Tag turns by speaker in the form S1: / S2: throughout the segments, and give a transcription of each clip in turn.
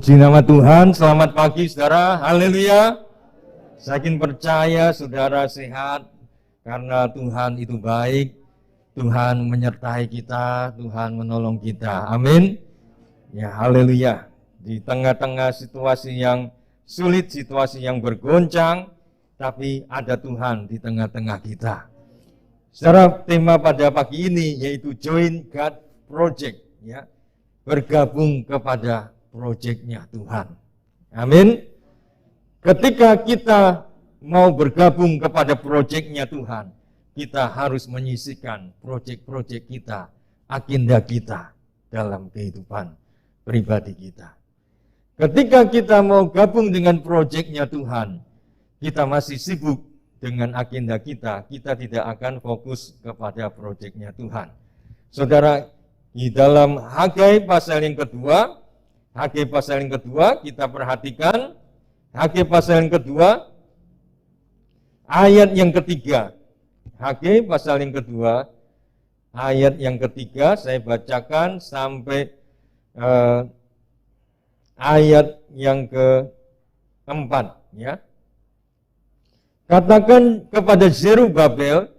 S1: Puji nama Tuhan, selamat pagi saudara, haleluya. Saking percaya saudara sehat, karena Tuhan itu baik, Tuhan menyertai kita, Tuhan menolong kita, amin. Ya haleluya, di tengah-tengah situasi yang sulit, situasi yang bergoncang, tapi ada Tuhan di tengah-tengah kita. Saudara, tema pada pagi ini yaitu Join God Project, ya, bergabung kepada proyeknya Tuhan. Amin. Ketika kita mau bergabung kepada proyeknya Tuhan, kita harus menyisihkan proyek-proyek kita, agenda kita dalam kehidupan pribadi kita. Ketika kita mau gabung dengan proyeknya Tuhan, kita masih sibuk dengan agenda kita, kita tidak akan fokus kepada proyeknya Tuhan. Saudara, di dalam Hagai pasal yang kedua, kita perhatikan Hagai pasal yang kedua ayat yang ketiga. Hagai pasal yang kedua ayat yang ketiga, saya bacakan sampai ayat yang keempat, ya. Katakan kepada Zerubabel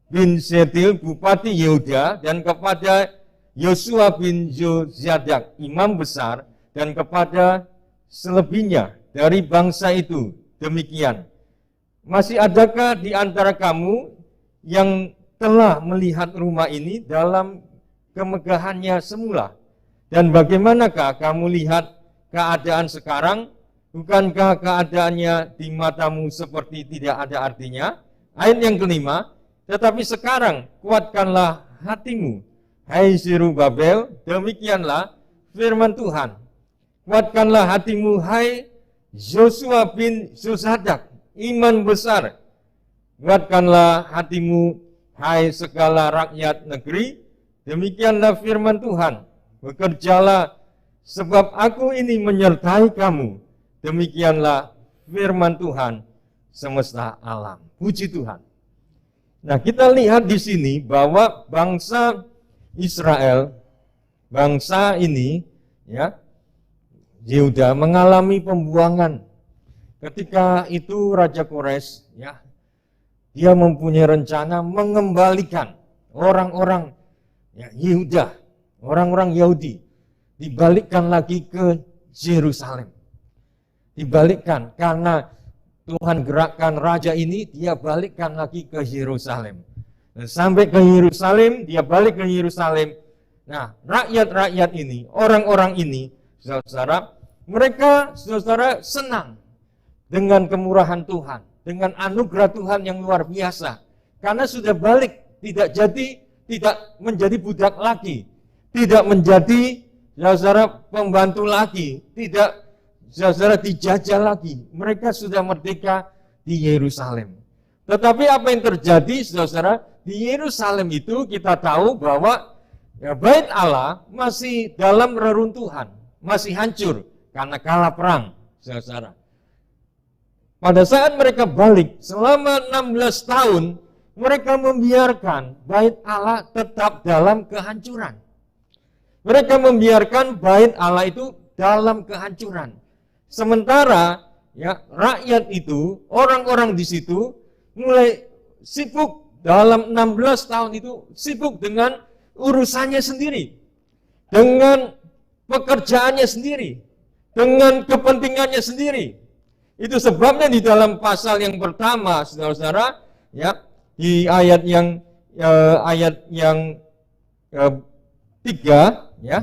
S1: bin Shealtiel bupati Yehuda, dan kepada Yosua bin Yozadak imam besar, dan kepada selebihnya dari bangsa itu, demikian. Masih adakah di antara kamu yang telah melihat rumah ini dalam kemegahannya semula? Dan bagaimanakah kamu lihat keadaan sekarang? Bukankah keadaannya di matamu seperti tidak ada artinya? Ayat yang kelima, tetapi sekarang kuatkanlah hatimu, hai Zerubabel, demikianlah firman Tuhan. Kuatkanlah hatimu, hai Yosua bin Yozadak, imam besar. Kuatkanlah hatimu, hai segala rakyat negeri, demikianlah firman Tuhan. Bekerjalah, sebab aku ini menyertai kamu. Demikianlah firman Tuhan semesta alam. Puji Tuhan. Nah, kita lihat di sini bahwa bangsa Israel, bangsa ini, ya, Yehuda mengalami pembuangan. Ketika itu Raja Kores, ya, dia mempunyai rencana mengembalikan orang-orang, ya, Yehuda, orang-orang Yahudi, dibalikkan lagi ke Yerusalem. Dibalikkan karena Tuhan gerakkan raja ini, dia balikkan lagi ke Yerusalem. Dan sampai ke Yerusalem, dia balik ke Yerusalem. Nah, rakyat-rakyat ini, orang-orang ini, saudara, mereka, saudara, senang dengan kemurahan Tuhan, dengan anugerah Tuhan yang luar biasa. Karena sudah balik, tidak menjadi budak lagi, tidak menjadi, saudara, pembantu lagi, tidak, saudara, dijajah lagi. Mereka sudah merdeka di Yerusalem. Tetapi apa yang terjadi, saudara, di Yerusalem itu kita tahu bahwa, ya, Bait Allah masih dalam reruntuhan, masih hancur karena kalah perang, saudara. Pada saat mereka balik selama 16 tahun, mereka membiarkan Bait Allah tetap dalam kehancuran. Mereka membiarkan Bait Allah itu dalam kehancuran. Sementara, ya, rakyat itu, orang-orang di situ mulai sibuk dalam 16 tahun itu, sibuk dengan urusannya sendiri, dengan pekerjaannya sendiri, dengan kepentingannya sendiri. Itu sebabnya di dalam pasal yang pertama, saudara-saudara, ya, di ayat yang 3, ya,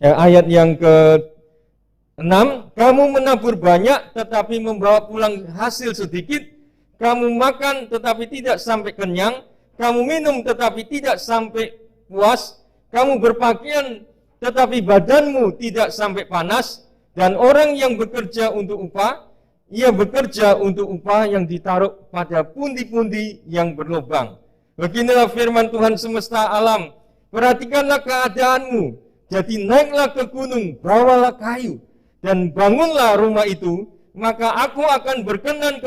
S1: ayat yang ke-6, kamu menabur banyak tetapi membawa pulang hasil sedikit, kamu makan tetapi tidak sampai kenyang, kamu minum tetapi tidak sampai puas, kamu berpakaian tetapi badanmu tidak sampai panas, dan orang yang bekerja untuk upah, ia bekerja untuk upah yang ditaruh pada pundi-pundi yang berlubang. Beginilah firman Tuhan semesta alam, perhatikanlah keadaanmu, jadi naiklah ke gunung, bawalah kayu, dan bangunlah rumah itu, maka aku akan berkenan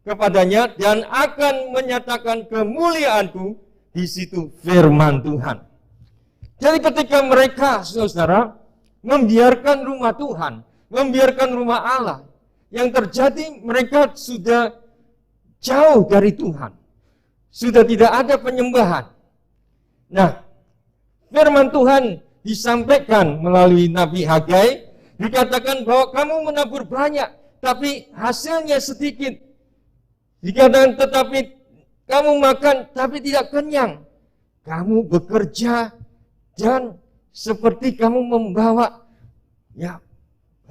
S1: kepadanya, dan akan menyatakan kemuliaanku di situ, firman Tuhan. Jadi ketika mereka, saudara, membiarkan rumah Tuhan, membiarkan rumah Allah, yang terjadi mereka sudah jauh dari Tuhan. Sudah tidak ada penyembahan. Nah, firman Tuhan disampaikan melalui Nabi Hagai, dikatakan bahwa kamu menabur banyak, tapi hasilnya sedikit. Dikatakan tetapi kamu makan, tapi tidak kenyang. Kamu bekerja dan seperti kamu membawa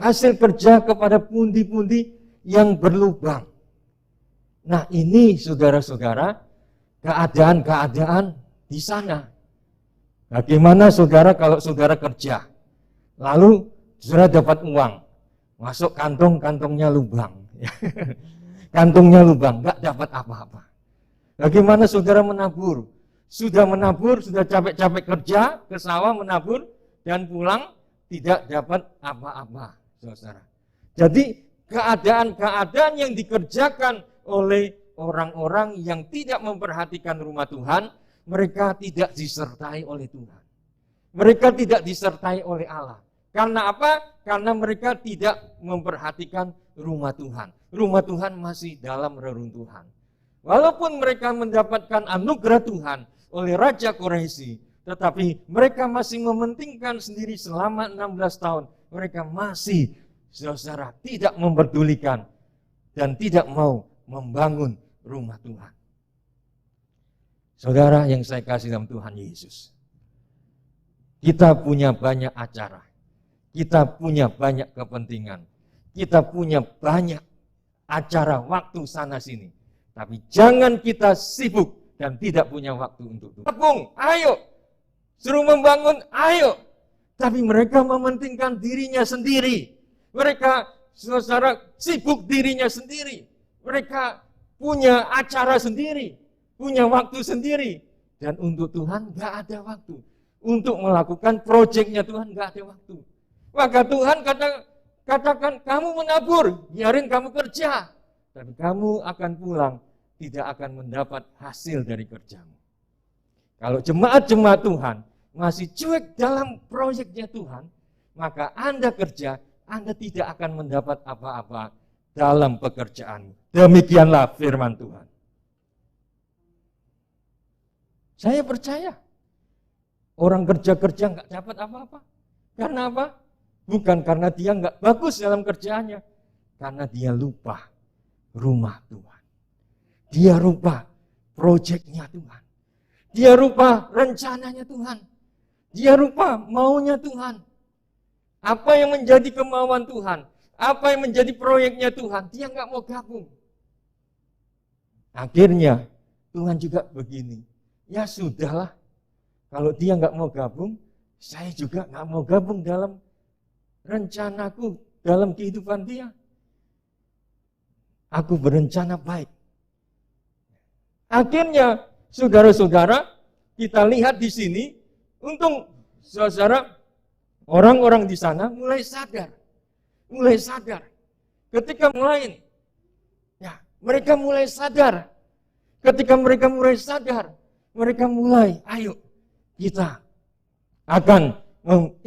S1: hasil kerja kepada pundi-pundi yang berlubang. Nah, ini saudara-saudara, keadaan-keadaan di sana. Bagaimana saudara kalau saudara kerja, lalu saudara dapat uang, masuk kantong-kantongnya lubang. Kantongnya lubang, nggak dapat apa-apa. Bagaimana saudara menabur? Sudah menabur, sudah capek-capek kerja, ke sawah menabur, dan pulang tidak dapat apa-apa, saudara. Jadi keadaan-keadaan yang dikerjakan oleh orang-orang yang tidak memperhatikan rumah Tuhan, mereka tidak disertai oleh Tuhan. Mereka tidak disertai oleh Allah. Karena apa? Karena mereka tidak memperhatikan rumah Tuhan. Rumah Tuhan masih dalam reruntuhan. Walaupun mereka mendapatkan anugerah Tuhan oleh Raja Quraisy, tetapi mereka masih mementingkan sendiri selama 16 tahun. Mereka masih, saudara, tidak memperdulikan dan tidak mau membangun rumah Tuhan. Saudara yang saya kasih dalam Tuhan Yesus, kita punya banyak acara, kita punya banyak kepentingan, kita punya banyak acara waktu sana sini, tapi jangan kita sibuk dan tidak punya waktu untuk Tuhan. Tabung, ayo, suruh membangun, ayo, tapi mereka mementingkan dirinya sendiri. Mereka, saudara, sibuk dirinya sendiri. Mereka punya acara sendiri, punya waktu sendiri, dan untuk Tuhan nggak ada waktu. Untuk melakukan proyeknya Tuhan nggak ada waktu. Maka Tuhan katakan kamu menabur, biarin kamu kerja, dan kamu akan pulang tidak akan mendapat hasil dari kerjamu. Kalau jemaat-jemaat Tuhan masih cuek dalam proyeknya Tuhan, maka Anda kerja, Anda tidak akan mendapat apa-apa dalam pekerjaan. Demikianlah firman Tuhan. Saya percaya orang kerja-kerja nggak dapat apa-apa. Karena apa? Bukan karena dia nggak bagus dalam kerjaannya, karena dia lupa rumah Tuhan. Dia lupa proyeknya Tuhan. Dia lupa rencananya Tuhan. Dia lupa maunya Tuhan. Apa yang menjadi kemauan Tuhan, apa yang menjadi proyeknya Tuhan, dia nggak mau gabung. Akhirnya Tuhan juga begini, ya sudahlah, kalau dia nggak mau gabung, saya juga nggak mau gabung dalam rencanaku, dalam kehidupan dia. Aku berencana baik. Akhirnya, saudara-saudara, kita lihat di sini, untung saudara, orang-orang di sana mulai sadar. Ketika mulai, mereka mulai sadar. Ketika mereka mulai sadar, mereka mulai, ayo kita akan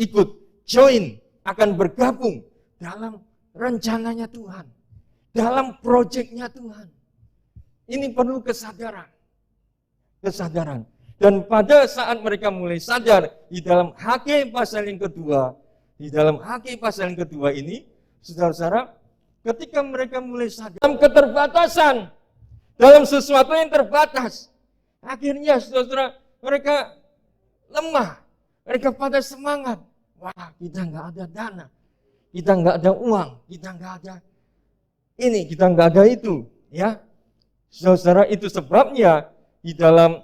S1: ikut, join, akan bergabung dalam rencananya Tuhan, dalam proyeknya Tuhan. Ini perlu kesadaran. Dan pada saat mereka mulai sadar, di dalam Hagai pasal yang kedua, ini, saudara-saudara, ketika mereka mulai sadar dalam keterbatasan, dalam sesuatu yang terbatas, akhirnya saudara, mereka lemah, mereka pada semangat. Wah, kita nggak ada dana, kita nggak ada uang, kita nggak ada ini, kita nggak ada itu, ya. Saudara, itu sebabnya di dalam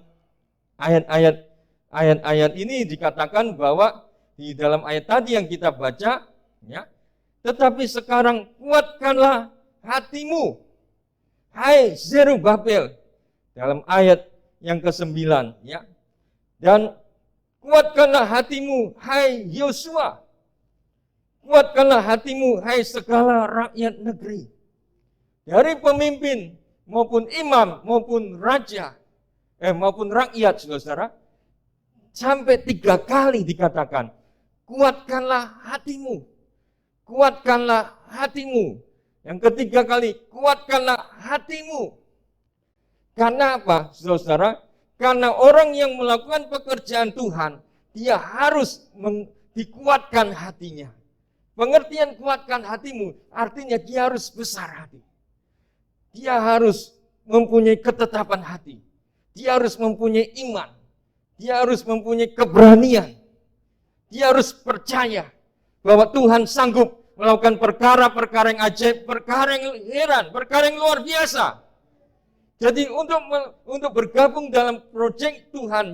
S1: ayat-ayat ini dikatakan bahwa di dalam ayat tadi yang kita baca, ya, tetapi sekarang kuatkanlah hatimu, hai Zerubabel, dalam ayat yang ke-9, ya, dan kuatkanlah hatimu, hai Yosua, kuatkanlah hatimu, hai segala rakyat negeri, dari pemimpin maupun imam, maupun raja, maupun rakyat, saudara. sampai 3 kali dikatakan, kuatkanlah hatimu. Kuatkanlah hatimu. Yang ketiga kali, kuatkanlah hatimu. Karena apa, saudara? Karena orang yang melakukan pekerjaan Tuhan, dia harus dikuatkan hatinya. Pengertian kuatkan hatimu, artinya dia harus besar hati. Dia harus mempunyai ketetapan hati. Dia harus mempunyai iman. Dia harus mempunyai keberanian. Dia harus percaya bahwa Tuhan sanggup melakukan perkara-perkara yang ajaib, perkara yang heran, perkara yang luar biasa. Jadi untuk bergabung dalam proyek Tuhan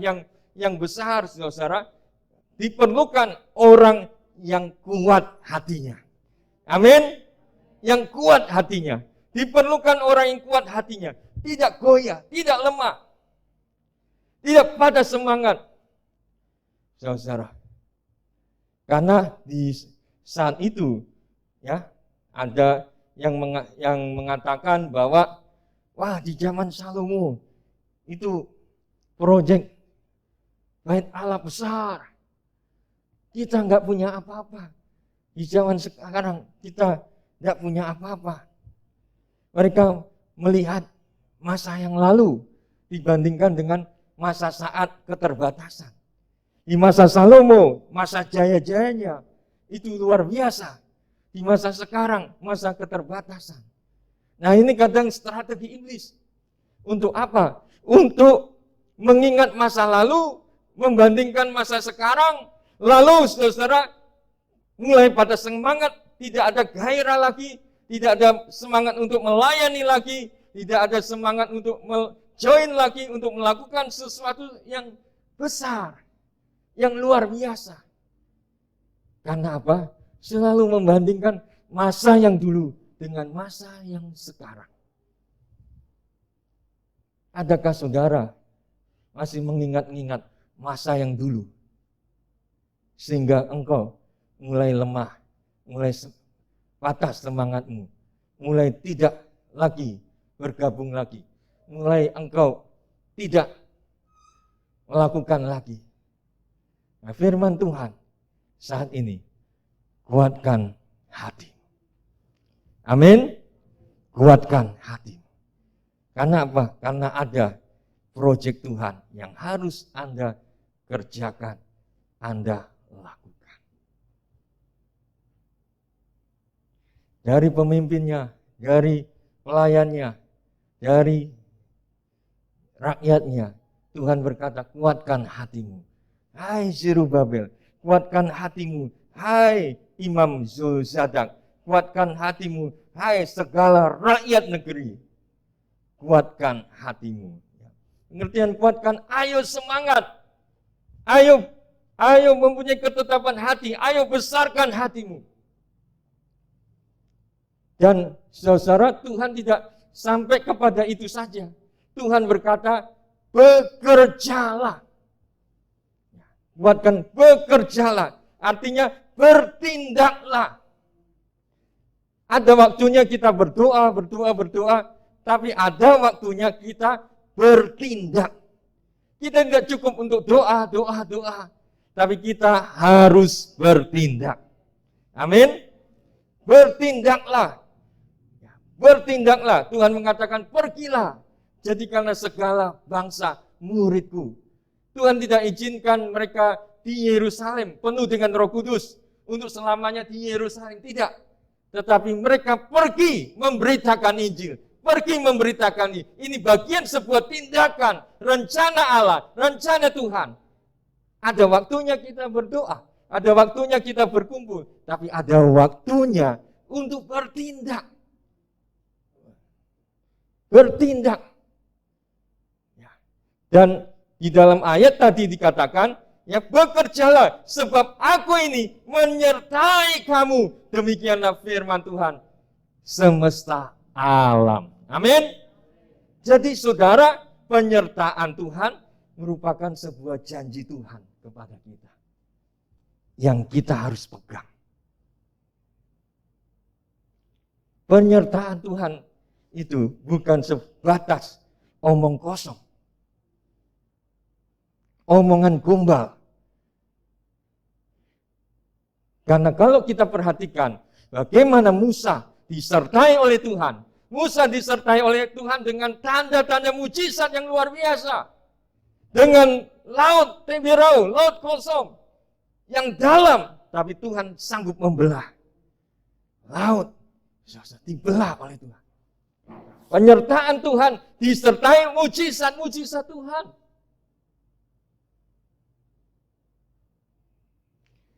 S1: yang besar, saudara, diperlukan orang yang kuat hatinya. Amin. Yang kuat hatinya. Diperlukan orang yang kuat hatinya. Tidak goyah, tidak lemah. Tidak pada semangat. Saudara. Karena di saat itu ya ada yang mengatakan bahwa wah, di zaman Salomo itu proyek bait Allah besar. Kita nggak punya apa-apa. Di zaman sekarang kita nggak punya apa-apa. Mereka melihat masa yang lalu dibandingkan dengan masa saat keterbatasan. Di masa Salomo, masa jaya-jayanya itu luar biasa. Di masa sekarang, masa keterbatasan. Nah, ini kadang strategi iblis. Untuk apa? Untuk mengingat masa lalu, membandingkan masa sekarang, lalu saudara mulai pada semangat, tidak ada gairah lagi, tidak ada semangat untuk melayani lagi, tidak ada semangat untuk join lagi, untuk melakukan sesuatu yang besar, yang luar biasa. Karena apa? Selalu membandingkan masa yang dulu dengan masa yang sekarang. Adakah saudara masih mengingat-ingat masa yang dulu? Sehingga engkau mulai lemah, mulai patah semangatmu, mulai tidak lagi bergabung lagi, mulai engkau tidak melakukan lagi. Nah, firman Tuhan saat ini, kuatkan hati. Amin. Kuatkan hati. Karena apa? Karena ada proyek Tuhan yang harus Anda kerjakan, Anda lakukan. Dari pemimpinnya, dari pelayannya, dari rakyatnya, Tuhan berkata, kuatkan hatimu. Hai Zerubabel, kuatkan hatimu. Hai Imam Zulzadak, kuatkan hatimu. Hai segala rakyat negeri, kuatkan hatimu. Pengertian kuatkan, ayo semangat. Ayo mempunyai ketetapan hati. Ayo besarkan hatimu. Dan saudara, Tuhan tidak sampai kepada itu saja. Tuhan berkata, bekerjalah. Kuatkan, bekerjalah. Artinya bertindaklah. Ada waktunya kita berdoa, tapi ada waktunya kita bertindak. Kita tidak cukup untuk doa, tapi kita harus bertindak. Amin. Bertindaklah. Bertindaklah. Tuhan mengatakan, pergilah. Jadikanlah segala bangsa muridku. Tuhan tidak izinkan mereka di Yerusalem penuh dengan Roh Kudus untuk selamanya di Yerusalem, tidak. Tetapi mereka pergi memberitakan Injil, pergi memberitakan ini bagian sebuah tindakan rencana Allah, rencana Tuhan. Ada waktunya kita berdoa, ada waktunya kita berkumpul, tapi ada waktunya untuk bertindak. Bertindak. Dan di dalam ayat tadi dikatakan, ya bekerjalah sebab aku ini menyertai kamu. Demikianlah firman Tuhan semesta alam. Amin. Jadi saudara, penyertaan Tuhan merupakan sebuah janji Tuhan kepada kita. Yang kita harus pegang. Penyertaan Tuhan itu bukan sebatas omong kosong. omongan gombal. Karena kalau kita perhatikan bagaimana Musa disertai oleh Tuhan. Musa disertai oleh Tuhan dengan tanda-tanda mujizat yang luar biasa. Dengan laut Teberau, laut kosong yang dalam, tapi Tuhan sanggup membelah. Laut dibelah oleh Tuhan. Penyertaan Tuhan disertai mujizat-mujizat Tuhan.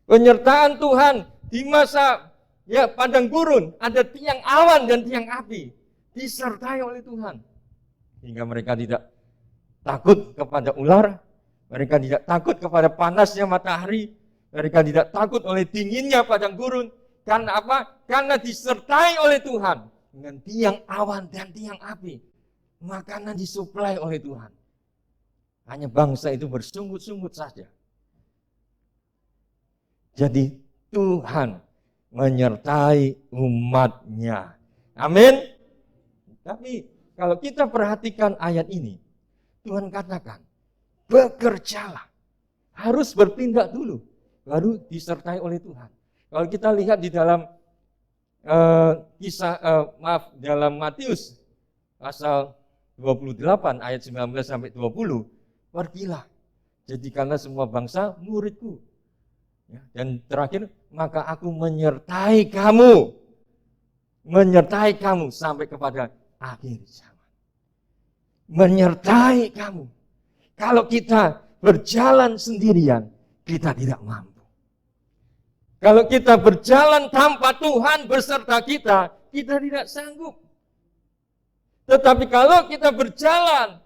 S1: Penyertaan Tuhan di masa padang gurun, ada tiang awan dan tiang api, disertai oleh Tuhan. Hingga mereka tidak takut kepada ular, mereka tidak takut kepada panasnya matahari, mereka tidak takut oleh dinginnya padang gurun. Karena apa? Karena disertai oleh Tuhan dengan tiang awan dan tiang api. Makanan disuplai oleh Tuhan. Hanya bangsa itu bersungut-sungut saja. Jadi Tuhan menyertai umatnya. Amin. Tapi kalau kita perhatikan ayat ini, Tuhan katakan, bekerjalah. Harus bertindak dulu, baru disertai oleh Tuhan. Kalau kita lihat di dalam dalam Matius pasal 28 ayat 19 sampai 20, pergilah, jadikanlah semua bangsa muridku. Ya, dan terakhir, maka aku menyertai kamu sampai kepada akhir zaman. Menyertai kamu. Kalau kita berjalan sendirian, kita tidak mampu. Kalau kita berjalan tanpa Tuhan beserta kita, kita tidak sanggup. Tetapi kalau kita berjalan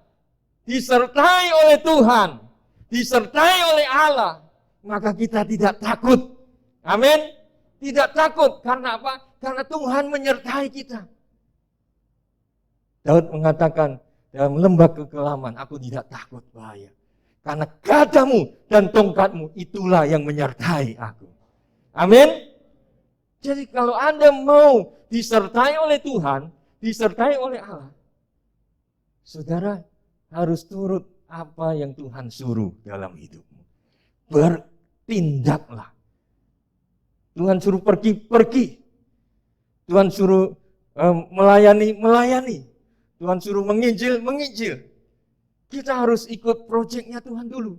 S1: disertai oleh Tuhan, disertai oleh Allah, maka kita tidak takut. Amin. Tidak takut. Karena apa? Karena Tuhan menyertai kita. Daud mengatakan dalam lembah kekelaman, aku tidak takut bahaya. Karena gadamu dan tongkatmu itulah yang menyertai aku. Amin. Jadi kalau Anda mau disertai oleh Tuhan, disertai oleh Allah, saudara harus turut apa yang Tuhan suruh dalam hidupmu. Bertindaklah. Tuhan suruh pergi. Tuhan suruh melayani. Tuhan suruh menginjil. Kita harus ikut proyeknya Tuhan dulu.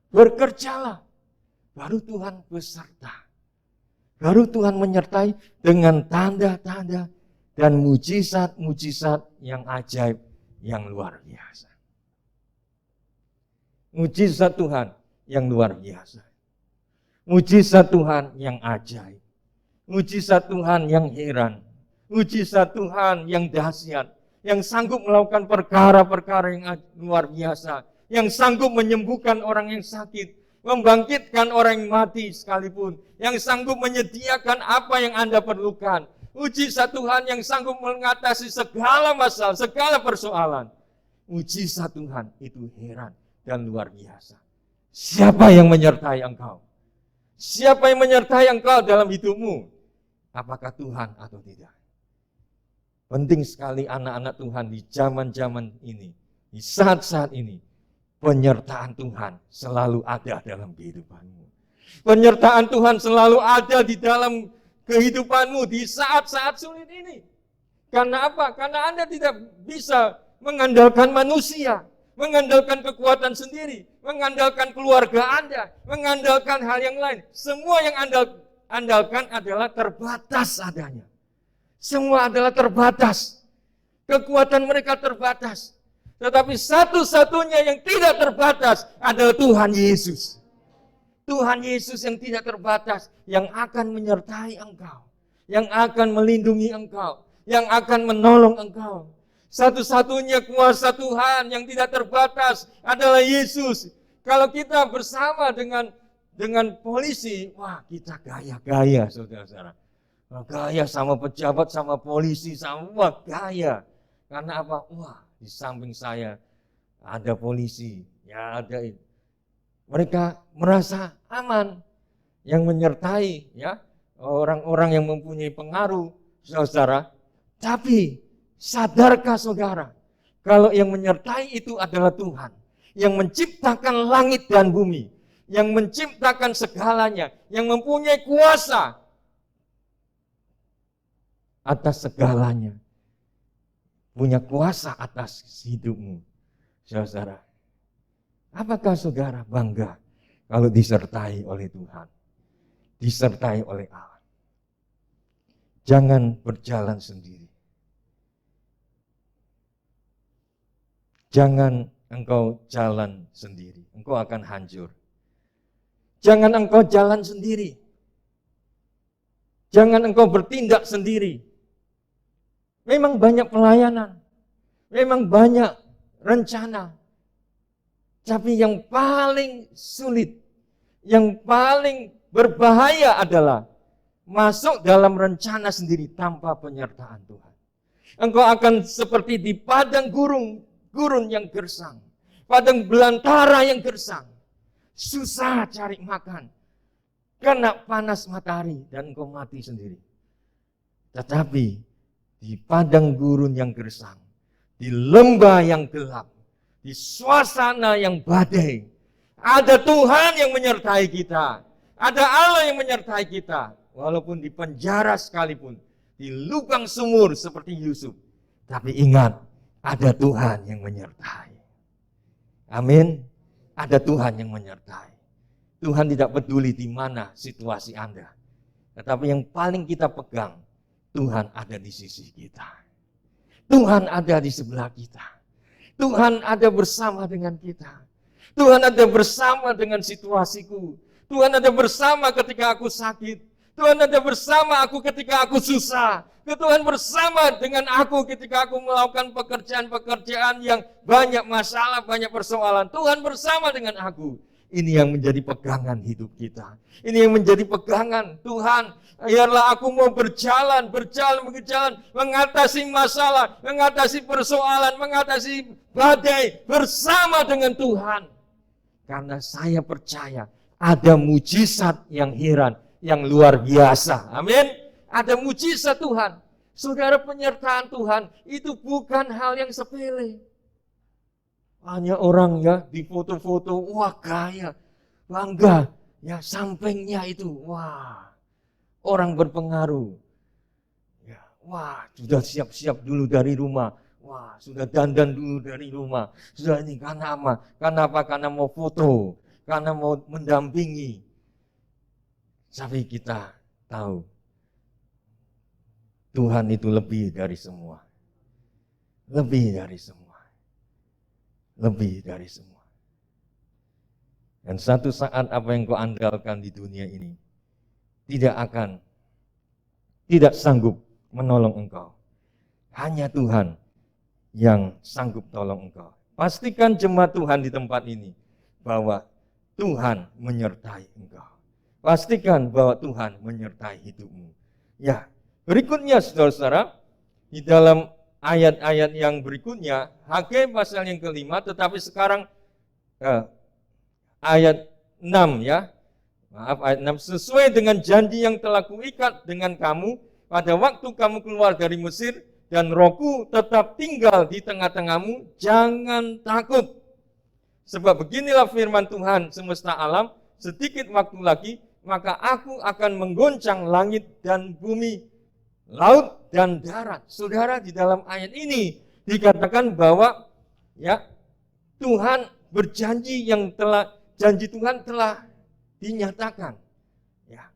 S1: Bekerjalah. Baru Tuhan beserta. Baru Tuhan menyertai dengan tanda-tanda dan mujizat-mujizat yang ajaib, yang luar biasa. Mujizat Tuhan yang luar biasa. Mujizat Tuhan yang ajaib. Mujizat Tuhan yang heran. Mujizat Tuhan yang dahsyat. Yang sanggup melakukan perkara-perkara yang luar biasa. Yang sanggup menyembuhkan orang yang sakit. Membangkitkan orang yang mati sekalipun. Yang sanggup menyediakan apa yang Anda perlukan. Mujizat Tuhan yang sanggup mengatasi segala masalah, segala persoalan. Mujizat Tuhan itu heran dan luar biasa. Siapa yang menyertai engkau? Siapa yang menyertai engkau dalam hidupmu? Apakah Tuhan atau tidak? Penting sekali anak-anak Tuhan di zaman-zaman ini, di saat-saat ini, penyertaan Tuhan selalu ada dalam kehidupanmu. Penyertaan Tuhan selalu ada di dalam kehidupanmu di saat-saat sulit ini. Karena apa? Karena Anda tidak bisa mengandalkan manusia, mengandalkan kekuatan sendiri, mengandalkan keluarga Anda, mengandalkan hal yang lain. Semua yang Anda andalkan adalah terbatas adanya. Semua adalah terbatas. Kekuatan mereka terbatas. Tetapi satu-satunya yang tidak terbatas adalah Tuhan Yesus. Tuhan Yesus yang tidak terbatas, yang akan menyertai engkau, yang akan melindungi engkau, yang akan menolong engkau. Satu-satunya kuasa Tuhan yang tidak terbatas adalah Yesus. Kalau kita bersama dengan polisi, wah kita gaya-gaya saudara-saudara. Gaya sama pejabat, sama polisi, sama gaya. Karena apa? Wah, di samping saya ada polisi, ya ada itu. Mereka merasa aman, yang menyertai ya orang-orang yang mempunyai pengaruh, saudara. Tapi sadarkah saudara, kalau yang menyertai itu adalah Tuhan, yang menciptakan langit dan bumi, yang menciptakan segalanya, yang mempunyai kuasa atas segalanya, punya kuasa atas hidupmu, saudara. Apakah saudara bangga kalau disertai oleh Tuhan, disertai oleh Allah? Jangan berjalan sendiri. Jangan engkau jalan sendiri, engkau akan hancur. Jangan engkau jalan sendiri. Jangan engkau bertindak sendiri. Memang banyak pelayanan, memang banyak rencana. Tapi yang paling sulit, yang paling berbahaya adalah masuk dalam rencana sendiri tanpa penyertaan Tuhan. Engkau akan seperti di padang gurun yang gersang, padang belantara yang gersang. Susah cari makan, kena panas matahari dan engkau mati sendiri. Tetapi di padang gurun yang gersang, di lembah yang gelap, di suasana yang badai, ada Tuhan yang menyertai kita. Ada Allah yang menyertai kita. Walaupun di penjara sekalipun, di lubang sumur seperti Yusuf. Tapi ingat, ada Tuhan yang menyertai. Amin. Ada Tuhan yang menyertai. Tuhan tidak peduli di mana situasi Anda. Tetapi yang paling kita pegang, Tuhan ada di sisi kita. Tuhan ada di sebelah kita. Tuhan ada bersama dengan kita. Tuhan ada bersama dengan situasiku. Tuhan ada bersama ketika aku sakit. Tuhan ada bersama aku ketika aku susah. Tuhan bersama dengan aku ketika aku melakukan pekerjaan-pekerjaan yang banyak masalah, banyak persoalan. Tuhan bersama dengan aku. Ini yang menjadi pegangan hidup kita. Ini yang menjadi pegangan Tuhan. Biarlah aku mau berjalan, mengatasi masalah, mengatasi persoalan, mengatasi badai bersama dengan Tuhan. Karena saya percaya ada mujizat yang heran, yang luar biasa. Amin. Ada mujizat Tuhan. Saudara, penyertaan Tuhan itu bukan hal yang sepele. Hanya orang ya di foto-foto, wah kaya, bangga, ya sampingnya itu, wah orang berpengaruh. Ya, wah sudah siap-siap dulu dari rumah, wah sudah dandan dulu dari rumah. Sudah ini karena apa? Karena apa? Karena mau foto, karena mau mendampingi. Tapi kita tahu Tuhan itu lebih dari semua. Lebih dari semua. Lebih dari semua. Dan satu saat apa yang kau andalkan di dunia ini tidak sanggup menolong engkau. Hanya Tuhan yang sanggup tolong engkau. Pastikan jemaat Tuhan di tempat ini bahwa Tuhan menyertai engkau. Pastikan bahwa Tuhan menyertai hidupmu. Ya, berikutnya saudara-saudara, di dalam ayat-ayat yang berikutnya, Hagai pasal yang kelima, tetapi sekarang ayat 6 ya. Maaf, ayat 6. Sesuai dengan janji yang telah kuikat dengan kamu pada waktu kamu keluar dari Mesir, dan Rohku tetap tinggal di tengah-tengahmu, jangan takut. Sebab beginilah firman Tuhan semesta alam, sedikit waktu lagi, maka aku akan menggoncang langit dan bumi, laut dan darat. Saudara, di dalam ayat ini dikatakan bahwa ya Tuhan berjanji, janji Tuhan telah dinyatakan. Ya.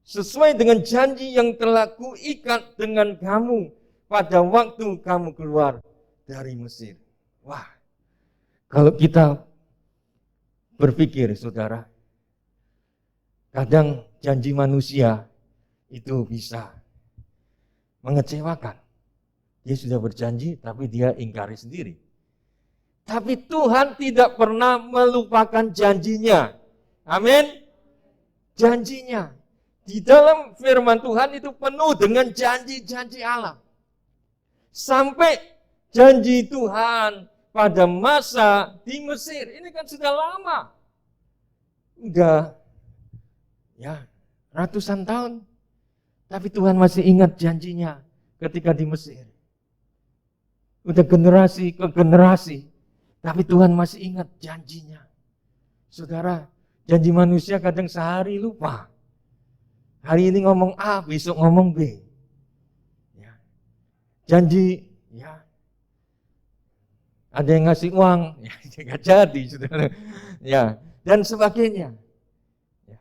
S1: Sesuai dengan janji yang telah kuikat dengan kamu pada waktu kamu keluar dari Mesir. Wah, kalau kita berpikir saudara, kadang janji manusia itu bisa mengecewakan. Dia sudah berjanji tapi dia ingkari sendiri. Tapi Tuhan tidak pernah melupakan janjinya. Amin. Janjinya. Di dalam firman Tuhan itu penuh dengan janji-janji Allah. Sampai janji Tuhan pada masa di Mesir. Ini kan sudah lama. Udah ya ratusan tahun. Tapi Tuhan masih ingat janjinya ketika di Mesir. Udah generasi ke generasi. Tapi Tuhan masih ingat janjinya. Saudara, janji manusia kadang sehari lupa. Hari ini ngomong A, besok ngomong B. Ya. Janji, ya, ada yang ngasih uang, ya nggak jadi, saudara. Ya, dan sebagainya. Ya.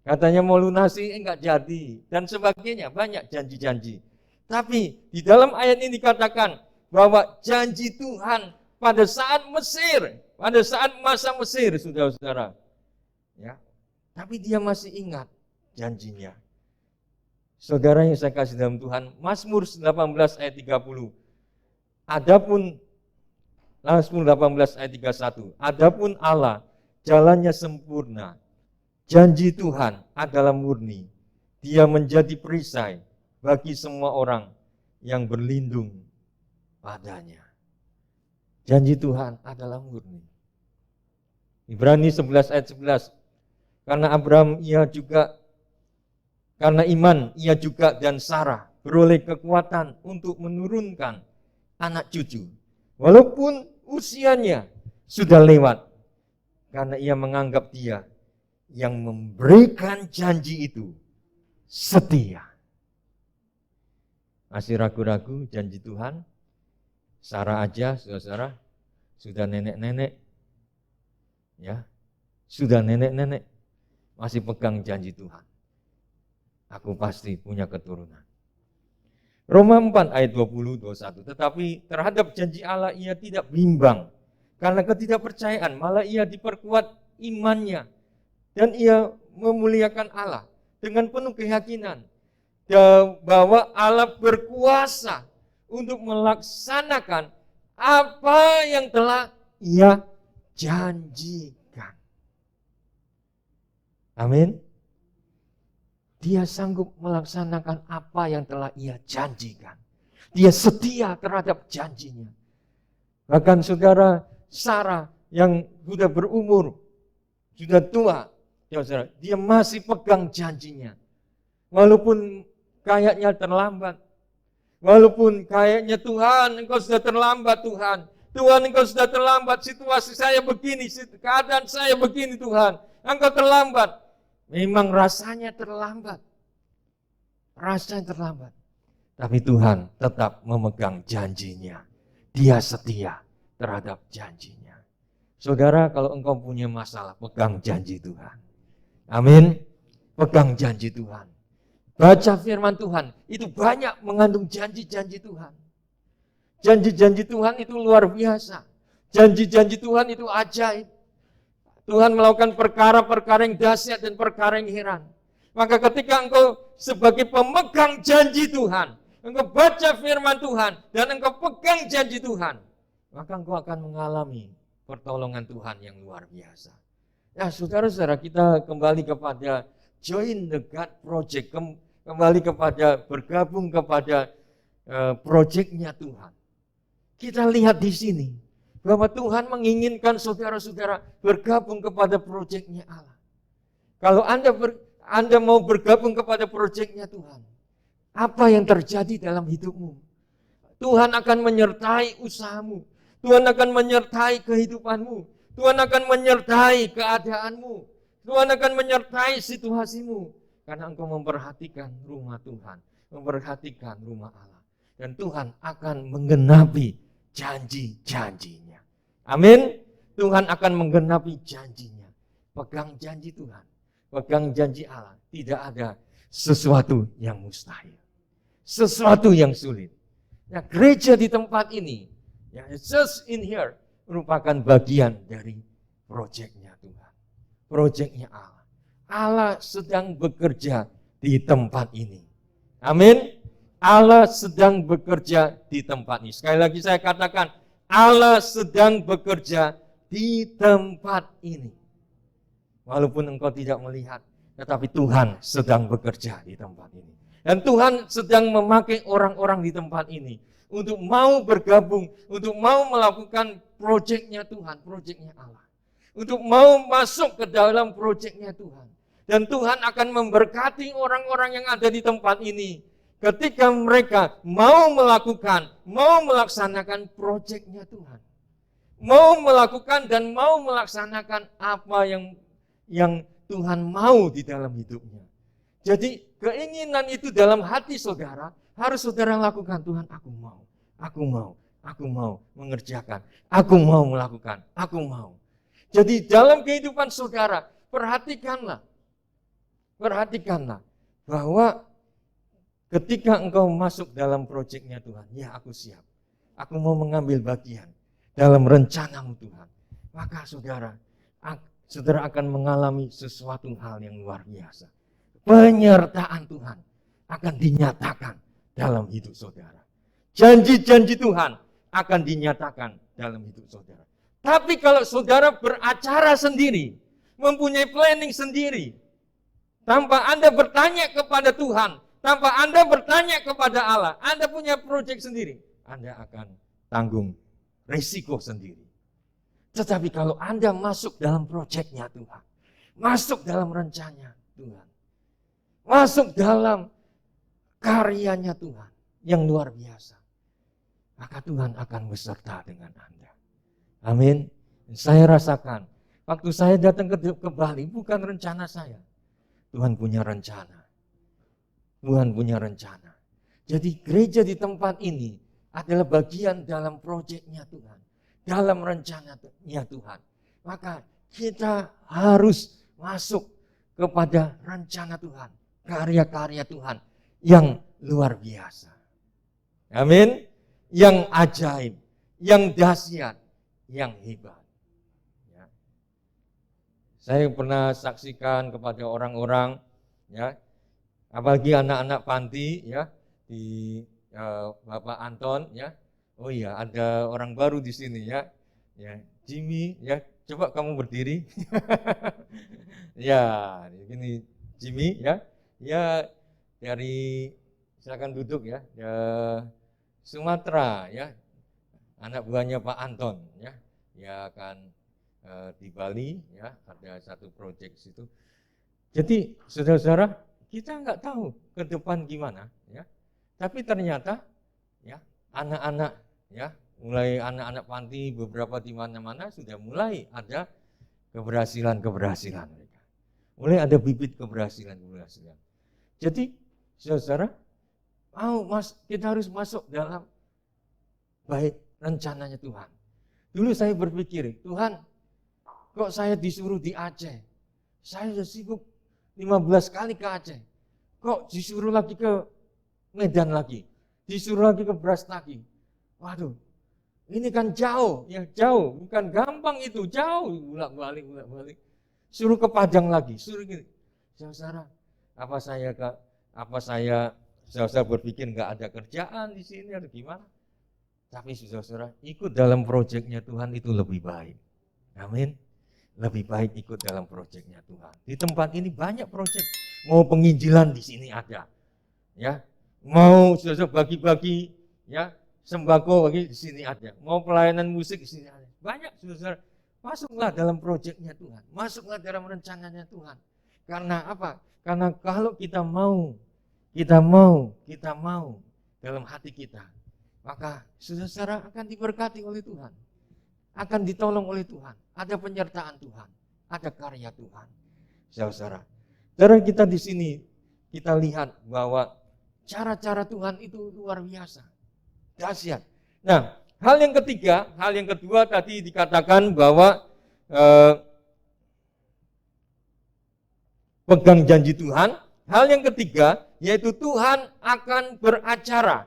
S1: Katanya mau lunasi, nggak jadi, dan sebagainya. Banyak janji-janji. Tapi di dalam ayat ini dikatakan bahwa janji Tuhan pada saat Mesir, pada saat masa Mesir, saudara-saudara. Ya, tapi dia masih ingat janjinya. Saudara yang saya kasih dalam Tuhan, Mazmur 18 ayat 30. Adapun Mazmur 18 ayat 31. Adapun Allah jalannya sempurna. Janji Tuhan adalah murni. Dia menjadi perisai bagi semua orang yang berlindung padanya. Janji Tuhan adalah murni. Ibrani 11 ayat 11. Karena Abraham karena iman ia juga dan Sarah beroleh kekuatan untuk menurunkan anak cucu. Walaupun usianya sudah lewat. Karena ia menganggap dia yang memberikan janji itu setia. Masih ragu-ragu janji Tuhan? Sarah aja, saudara, sudah nenek-nenek. Ya, sudah nenek-nenek. Masih pegang janji Tuhan. Aku pasti punya keturunan. Roma 4 ayat 20-21. Tetapi terhadap janji Allah ia tidak bimbang. Karena ketidakpercayaan malah ia diperkuat imannya. Dan ia memuliakan Allah dengan penuh keyakinan. Bahwa Allah berkuasa untuk melaksanakan apa yang telah ia janjikan. Amin. Dia sanggup melaksanakan apa yang telah ia janjikan. Dia setia terhadap janjinya. Bahkan saudara Sarah yang sudah berumur, sudah tua, ya saudara, dia masih pegang janjinya. Walaupun kayaknya terlambat. Walaupun kayaknya Tuhan, engkau sudah terlambat Tuhan. Tuhan, engkau sudah terlambat, situasi saya begini, keadaan saya begini Tuhan. Engkau terlambat. Memang rasanya terlambat. Rasanya terlambat. Tapi Tuhan tetap memegang janjinya. Dia setia terhadap janjinya. Saudara, kalau engkau punya masalah, pegang janji Tuhan. Amin. Pegang janji Tuhan. Baca firman Tuhan, itu banyak mengandung janji-janji Tuhan. Janji-janji Tuhan itu luar biasa. Janji-janji Tuhan itu ajaib. Tuhan melakukan perkara-perkara yang dahsyat dan perkara yang heran. Maka ketika engkau sebagai pemegang janji Tuhan, engkau baca firman Tuhan, dan engkau pegang janji Tuhan, maka engkau akan mengalami pertolongan Tuhan yang luar biasa. Nah, saudara-saudara, kita kembali kepada join the God project, kembali kepada bergabung kepada project-nya Tuhan. Kita lihat di sini bahwa Tuhan menginginkan saudara-saudara bergabung kepada proyeknya Allah. Kalau Anda mau bergabung kepada proyeknya Tuhan, apa yang terjadi dalam hidupmu? Tuhan akan menyertai usahamu. Tuhan akan menyertai kehidupanmu. Tuhan akan menyertai keadaanmu. Tuhan akan menyertai situasimu. Karena engkau memperhatikan rumah Tuhan. Memperhatikan rumah Allah. Dan Tuhan akan menggenapi janji-janjinya. Amin. Tuhan akan menggenapi janjinya. Pegang janji Tuhan. Pegang janji Allah. Tidak ada sesuatu yang mustahil. Sesuatu yang sulit. Nah, gereja di tempat ini, ya, just in here, merupakan bagian dari proyeknya Tuhan. Proyeknya Allah. Allah sedang bekerja di tempat ini. Amin. Allah sedang bekerja di tempat ini. Sekali lagi saya katakan, Allah sedang bekerja di tempat ini. Walaupun engkau tidak melihat, tetapi Tuhan sedang bekerja di tempat ini. Dan Tuhan sedang memakai orang-orang di tempat ini untuk mau bergabung, untuk mau melakukan proyeknya Tuhan, proyeknya Allah. Untuk mau masuk ke dalam proyeknya Tuhan. Dan Tuhan akan memberkati orang-orang yang ada di tempat ini. Ketika mereka mau melakukan, mau melaksanakan proyeknya Tuhan. mau melakukan dan mau melaksanakan apa yang Tuhan mau di dalam hidupnya. Jadi keinginan itu dalam hati saudara harus saudara lakukan. Tuhan, aku mau mengerjakan, aku mau melakukan, aku mau. Jadi dalam kehidupan saudara perhatikanlah bahwa ketika engkau masuk dalam proyeknya Tuhan, ya aku siap. Aku mau mengambil bagian dalam rencanamu Tuhan. Maka saudara akan mengalami sesuatu hal yang luar biasa. Penyertaan Tuhan akan dinyatakan dalam hidup saudara. Janji-janji Tuhan akan dinyatakan dalam hidup saudara. Tapi kalau saudara beracara sendiri, mempunyai planning sendiri, tanpa Anda bertanya kepada Tuhan, tanpa Anda bertanya kepada Allah, Anda punya proyek sendiri, Anda akan tanggung risiko sendiri. Tetapi kalau Anda masuk dalam proyeknya Tuhan, masuk dalam rencananya Tuhan, masuk dalam karyanya Tuhan yang luar biasa, maka Tuhan akan beserta dengan Anda. Amin. Saya rasakan, waktu saya datang ke Bali, bukan rencana saya. Tuhan punya rencana. Tuhan punya rencana. Jadi gereja di tempat ini adalah bagian dalam proyeknya Tuhan. Dalam rencananya Tuhan. Maka kita harus masuk kepada rencana Tuhan. Karya-karya Tuhan yang luar biasa. Amin. Yang ajaib. Yang dahsyat. Yang hebat. Ya. Saya pernah saksikan kepada orang-orang, ya, apalagi anak-anak panti, ya, di Bapak Anton, ya. Oh iya, ada orang baru di sini, ya. Ya, Jimmy, ya. Coba kamu berdiri. Ya, ini Jimmy, ya. Ya, dari silakan duduk, ya. Ya, Sumatera, ya. Anak buahnya Pak Anton, ya. Ya akan di Bali, ya, ada satu proyek situ. Jadi saudara-saudara, kita nggak tahu ke depan gimana, ya. Tapi ternyata, ya, anak-anak, ya, mulai anak-anak panti beberapa di mana-mana sudah mulai ada keberhasilan mereka. Mulai ada bibit keberhasilan. Jadi saudara, kita harus masuk dalam baik rencananya Tuhan. Dulu saya berpikir, Tuhan, kok saya disuruh di Aceh? Saya sudah sibuk 15 kali ke Aceh. Kok disuruh lagi ke Medan lagi? Disuruh lagi ke Brastagi? Waduh, ini kan jauh, ya jauh, bukan gampang itu, jauh, bolak-balik. Suruh ke Padang lagi, suruh gini. Saudara, apa saya berpikir nggak ada kerjaan di sini atau gimana? Tapi saudara, ikut dalam proyeknya Tuhan itu lebih baik. Amin. Lebih baik ikut dalam proyeknya Tuhan. Di tempat ini banyak proyek. Mau penginjilan di sini ada. Ya. Mau saudara bagi-bagi, ya, sembako bagi di sini ada. Mau pelayanan musik di sini ada. Banyak saudara. Masuklah dalam proyeknya Tuhan. Masuklah dalam rencananya Tuhan. Karena apa? Karena kalau kita mau dalam hati kita, maka saudara akan diberkati oleh Tuhan. Akan ditolong oleh Tuhan. Ada penyertaan Tuhan. Ada karya Tuhan. Saudara. Saudara, kita di sini, kita lihat bahwa cara-cara Tuhan itu luar biasa. Dahsyat. Nah, hal yang kedua tadi dikatakan bahwa pegang janji Tuhan. Hal yang ketiga, yaitu Tuhan akan beracara.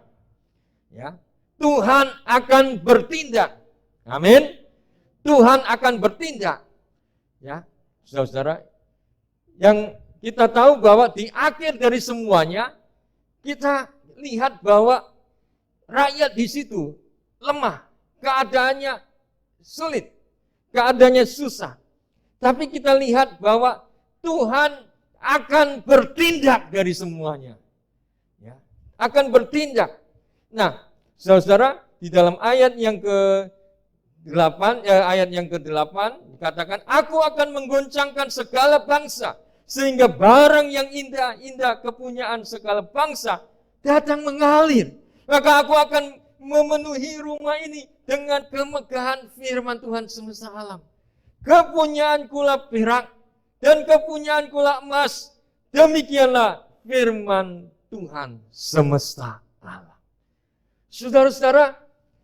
S1: Ya. Tuhan akan bertindak. Amin. Tuhan akan bertindak. Ya, saudara, yang kita tahu bahwa di akhir dari semuanya kita lihat bahwa rakyat di situ lemah, keadaannya sulit, keadaannya susah. Tapi kita lihat bahwa Tuhan akan bertindak dari semuanya. Ya, akan bertindak. Nah, saudara, di dalam ayat yang ke-8 dikatakan, aku akan menggoncangkan segala bangsa sehingga barang yang indah-indah kepunyaan segala bangsa datang mengalir. Maka aku akan memenuhi rumah ini dengan kemegahan firman Tuhan semesta alam. Kepunyaankulah perak dan kepunyaankulah emas. Demikianlah firman Tuhan semesta alam. Saudara-saudara,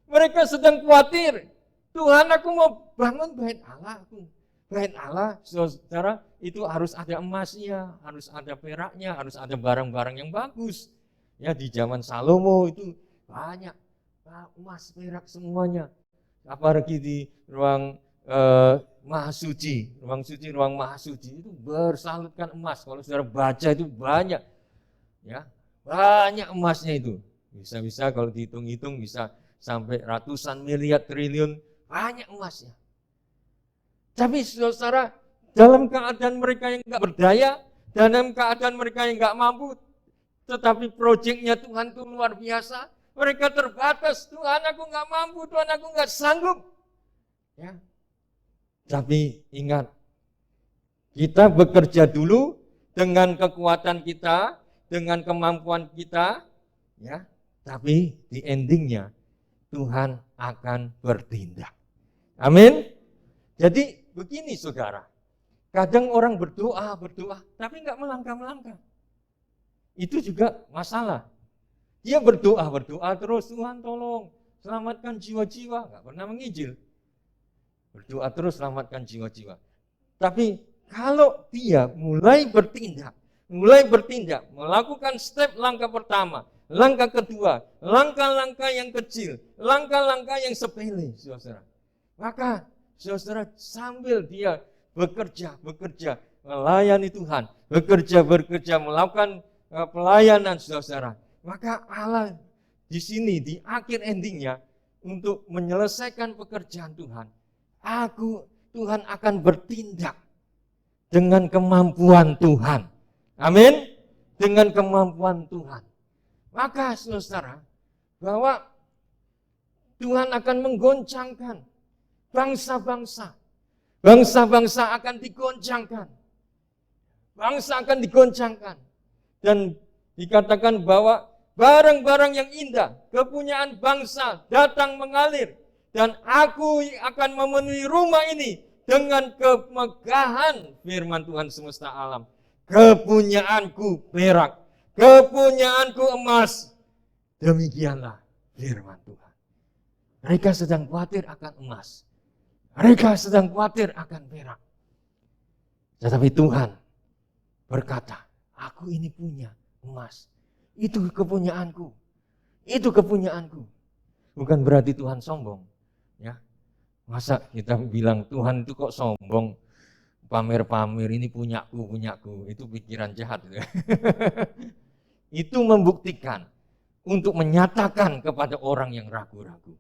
S1: mereka sedang khawatir. Tuhan, aku mau bangun bait Allah aku. Bait Allah, saudara, itu harus ada emasnya, harus ada peraknya, harus ada barang-barang yang bagus. Ya, di zaman Salomo itu banyak emas, perak semuanya. Apalagi di ruang Maha Suci, ruang Maha Suci itu bersalutkan emas. Kalau saudara baca itu banyak, ya, banyak emasnya itu. Bisa-bisa kalau dihitung-hitung bisa sampai ratusan miliar triliun, banyak emasnya. Tapi saudara, dalam keadaan mereka yang nggak berdaya, dalam keadaan mereka yang nggak mampu, tetapi proyeknya Tuhan itu luar biasa. Mereka terbatas, Tuhan aku nggak mampu, Tuhan aku nggak sanggup. Ya. Tapi ingat, kita bekerja dulu dengan kekuatan kita, dengan kemampuan kita, ya. Tapi di endingnya Tuhan akan bertindak. Amin. Jadi begini saudara, kadang orang berdoa, tapi nggak melangkah. Itu juga masalah. Dia berdoa terus, Tuhan tolong selamatkan jiwa-jiwa, nggak pernah menginjil. Berdoa terus selamatkan jiwa-jiwa. Tapi kalau dia mulai bertindak, melakukan step langkah pertama, langkah kedua, langkah-langkah yang kecil, langkah-langkah yang sepele, saudara. Maka saudara sambil dia bekerja, melayani Tuhan, bekerja, melakukan pelayanan saudara. Maka Allah di sini, di akhir endingnya, untuk menyelesaikan pekerjaan Tuhan, Tuhan akan bertindak dengan kemampuan Tuhan. Amin. Dengan kemampuan Tuhan. Maka saudara, bahwa Tuhan akan menggoncangkan bangsa-bangsa. Bangsa-bangsa akan digoncangkan. Bangsa akan digoncangkan. Dan dikatakan bahwa barang-barang yang indah, kepunyaan bangsa datang mengalir. Dan aku akan memenuhi rumah ini dengan kemegahan firman Tuhan semesta alam. Kepunyaanku perak, kepunyaanku emas. Demikianlah firman Tuhan. Mereka sedang khawatir akan emas. Mereka sedang khawatir akan perak. Tetapi Tuhan berkata, aku ini punya emas. Itu kepunyaanku. Itu kepunyaanku. Bukan berarti Tuhan sombong. Ya, masa kita bilang Tuhan itu kok sombong, pamer-pamer ini punyaku, itu pikiran jahat. Itu membuktikan untuk menyatakan kepada orang yang ragu-ragu,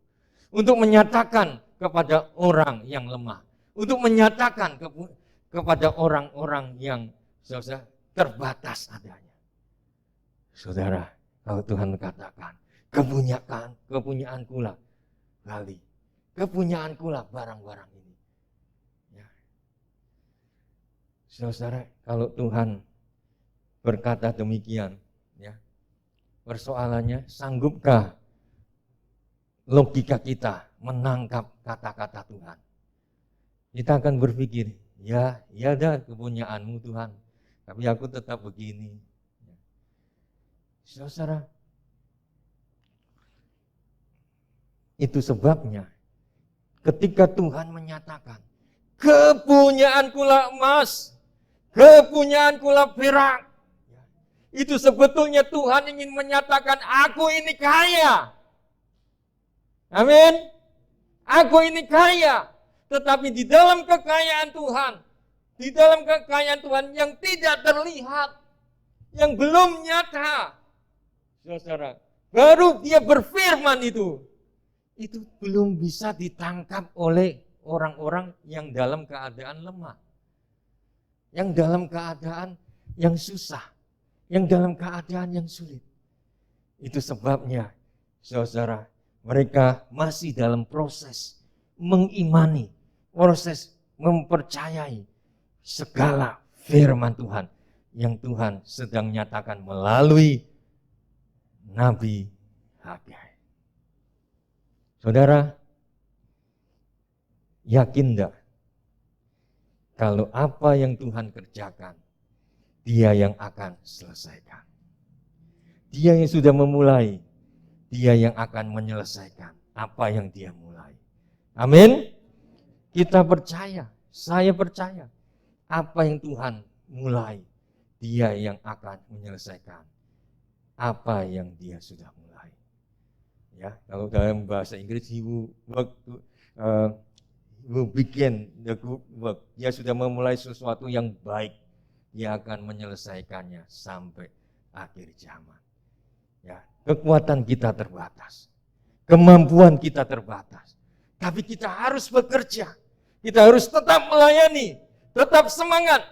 S1: untuk menyatakan kepada orang yang lemah, untuk menyatakan kepada orang-orang yang terbatas adanya. Saudara, kalau Tuhan katakan kepunyaanku lah kali. Kepunyaanku lah barang-barang ini. Ya. Saudara, kalau Tuhan berkata demikian, ya, persoalannya sanggupkah logika kita menangkap kata-kata Tuhan? Kita akan berpikir, ya dah kepunyaanmu Tuhan, tapi aku tetap begini. Ya. Saudara, itu sebabnya ketika Tuhan menyatakan, kepunyaanku lah emas, kepunyaanku lah perak. Itu sebetulnya Tuhan ingin menyatakan, aku ini kaya. Amin. Aku ini kaya. Tetapi di dalam kekayaan Tuhan, yang tidak terlihat, yang belum nyata, saudara, baru dia berfirman itu belum bisa ditangkap oleh orang-orang yang dalam keadaan lemah, yang dalam keadaan yang susah, yang dalam keadaan yang sulit. Itu sebabnya, saudara, mereka masih dalam proses mengimani, proses mempercayai segala firman Tuhan yang Tuhan sedang nyatakan melalui Nabi Hagai. Saudara, yakin enggak kalau apa yang Tuhan kerjakan, Dia yang akan selesaikan. Dia yang sudah memulai, Dia yang akan menyelesaikan apa yang Dia mulai. Amin. Kita percaya, saya percaya, apa yang Tuhan mulai, Dia yang akan menyelesaikan apa yang Dia sudah mulai. Ya, kalau dalam bahasa Inggris, He will begin the good work. Dia sudah memulai sesuatu yang baik, Dia akan menyelesaikannya sampai akhir zaman. Ya, kekuatan kita terbatas, kemampuan kita terbatas, tapi kita harus bekerja, kita harus tetap melayani, tetap semangat.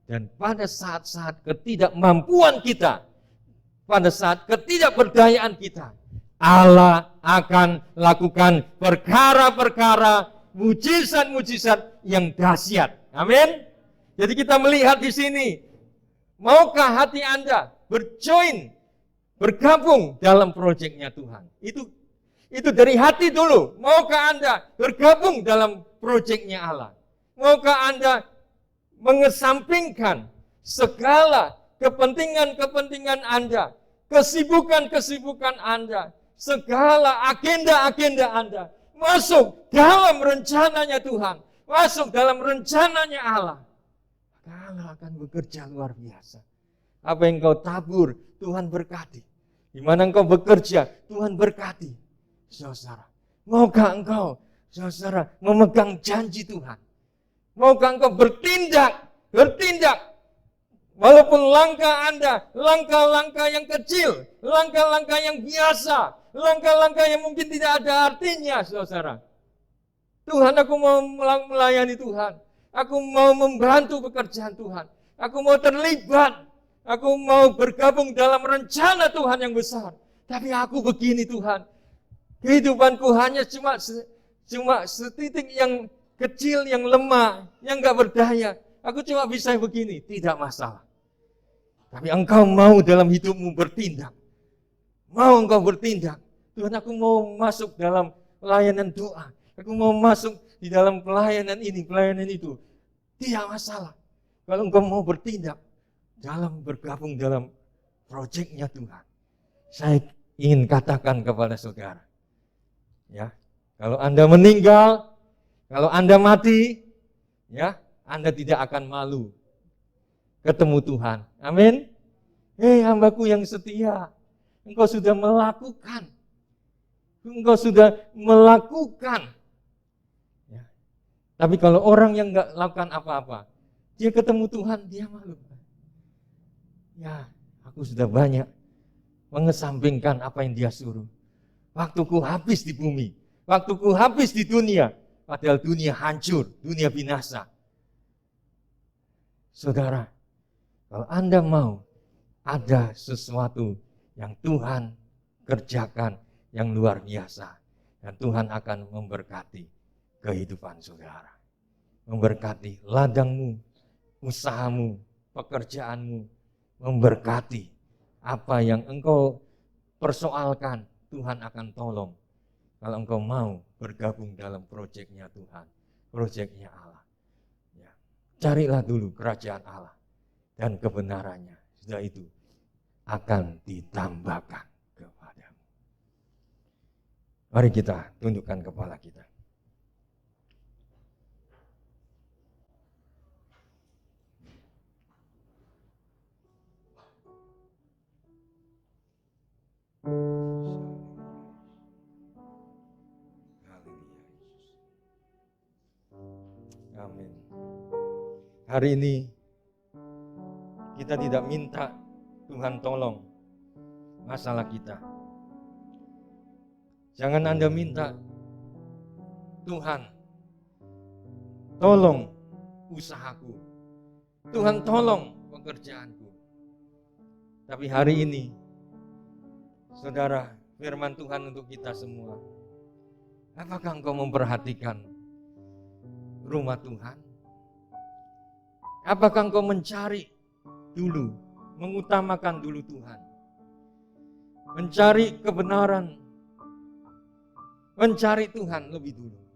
S1: Dan pada saat-saat ketidakmampuan kita, pada saat ketidakberdayaan kita, Allah akan lakukan perkara-perkara, mujizat-mujizat yang dahsyat. Amin. Jadi kita melihat di sini, maukah hati Anda bergabung dalam proyeknya Tuhan? Itu dari hati dulu. Maukah Anda bergabung dalam proyeknya Allah? Maukah Anda mengesampingkan segala kepentingan-kepentingan Anda, kesibukan-kesibukan Anda, segala agenda-agenda Anda, masuk dalam rencananya Tuhan, masuk dalam rencananya Allah? Allah akan bekerja luar biasa. Apa yang kau tabur, Tuhan berkati. Di mana engkau bekerja, Tuhan berkati. Saudara, maukah engkau, saudara, memegang janji Tuhan? Maukah engkau bertindak? Walaupun langkah Anda, langkah-langkah yang kecil, langkah-langkah yang biasa, langkah-langkah yang mungkin tidak ada artinya, saudara. Tuhan, aku mau melayani Tuhan. Aku mau membantu pekerjaan Tuhan. Aku mau terlibat. Aku mau bergabung dalam rencana Tuhan yang besar. Tapi aku begini Tuhan. Kehidupanku hanya cuma setitik yang kecil, yang lemah, yang gak berdaya. Aku cuma bisa begini. Tidak masalah. Tapi engkau mau dalam hidupmu bertindak. Mau engkau bertindak. Tuhan, aku mau masuk dalam pelayanan doa. Aku mau masuk di dalam pelayanan ini, pelayanan itu. Tidak masalah. Kalau engkau mau bertindak bergabung dalam proyeknya Tuhan. Saya ingin katakan kepada saudara. Ya, kalau Anda meninggal, kalau Anda mati, ya, Anda tidak akan malu ketemu Tuhan. Amin. Hambaku yang setia, engkau sudah melakukan. Engkau sudah melakukan. Ya. Tapi kalau orang yang enggak lakukan apa-apa, dia ketemu Tuhan, dia malu. Ya, aku sudah banyak mengesampingkan apa yang Dia suruh. Waktuku habis di bumi, waktuku habis di dunia, padahal dunia hancur, dunia binasa. Saudara, kalau Anda mau ada sesuatu yang Tuhan kerjakan yang luar biasa, dan Tuhan akan memberkati kehidupan saudara, memberkati ladangmu, usahamu, pekerjaanmu, memberkati apa yang engkau persoalkan, Tuhan akan tolong. Kalau engkau mau bergabung dalam proyeknya Tuhan, proyeknya Allah. Ya. Carilah dulu kerajaan Allah dan kebenarannya. Sudah itu akan ditambahkan kepadamu. Mari kita tundukkan kepala kita. Amin. Hari ini kita tidak minta Tuhan tolong masalah kita. Jangan Anda minta Tuhan tolong usahaku, Tuhan tolong pekerjaanku. Tapi hari ini, saudara, firman Tuhan untuk kita semua. Apakah engkau memperhatikan rumah Tuhan? Apakah engkau mencari dulu, mengutamakan dulu Tuhan? Mencari kebenaran, mencari Tuhan lebih dulu.